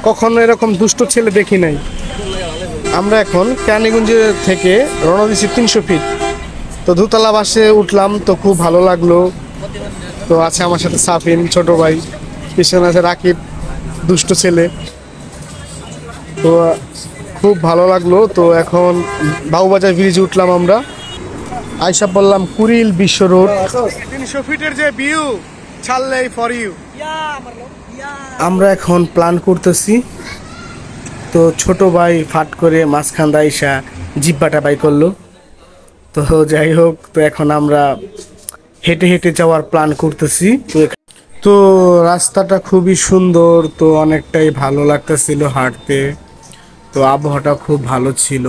কখনো এরকম দুষ্ট ছেলে দেখি নাই। আমরা এখন ক্যানিগঞ্জ থেকে রওনা দিচ্ছি 300 ফিট। তো দোতলা বাসে উঠলাম, তো খুব ভালো লাগলো। তো আছে আমার সাথে সাফিন ছোট ভাই, পিছনে আছে রাকিব দুষ্ট ছেলে। তো খুব ভালো লাগলো। তো এখন বাবুবাজার ব্রিজে উঠলাম আমরা, আইসা বললাম কুড়িল বিশ্ব রোড। 300 ফিটের যে ভিউ ছাড়লেই ফর ইউ। আমরা এখন প্ল্যান করতেছি। তো ছোট ভাই ফাট করে মাঝখান আইসা জিব্বাটা বাই করলো। তো যাই হোক, তো এখন আমরা হেঁটে হেঁটে যাওয়ার প্ল্যান করতেছি। তো রাস্তাটা খুবই সুন্দর, তো অনেকটাই ভালো লাগতেছিল হাঁটতে। তো আবহাওয়াটা খুব ভালো ছিল,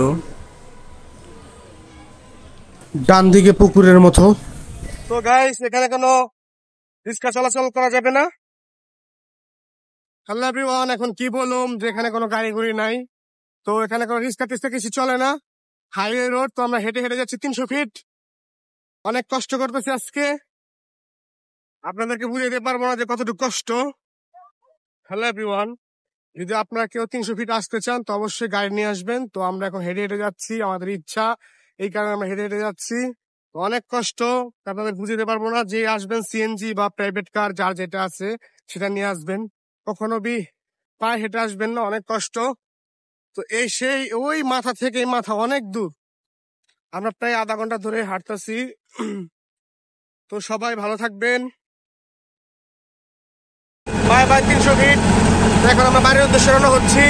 ডান দিকে পুকুরের মতো। তো গাইস, এখানে কোনো রিক্সা চলাচল করা যাবে না। হ্যালো এভরিওয়ান, এখন কি বলুম যে এখানে কোনো গাড়ি গুড়ি নাই। তো এখানে কোনো রিক্সা টিক্সা কিছু চলে না, হাইওয়ে রোড। তো আমরা হেঁটে হেঁটে যাচ্ছি 300 ফিট। অনেক কষ্ট করতেছি আজকে, আপনাদেরকে বুঝাইতে পারবো না যে কতটুকু কষ্ট। হ্যালো এভরিওয়ান, যদি আপনারা কেউ 300 ফিট আসতে চান তো অবশ্যই গাড়ি নিয়ে আসবেন। তো আমরা এখন হেঁটে হেঁটে যাচ্ছি, আমাদের ইচ্ছা, এই কারণে আমরা হেঁটে হেঁটে যাচ্ছি। তো অনেক কষ্ট, আপনাদের বুঝাতে পারবো না। যে আসবেন সিএনজি বা প্রাইভেট কার, যার যেটা আছে সেটা নিয়ে আসবেন। কখনো পায়ে হেঁটে আসবেন না, অনেক কষ্ট। তো এই সেই ওই মাথা থেকে এই মাথা অনেক দূর, আমরা প্রায় আধা ঘন্টা ধরে হাঁটতেছি। তো সবাই ভালো থাকবেন, বাই বাই। 300 ফিট। এখন আমরা বাড়ির উদ্দেশ্যে রওনা হচ্ছি।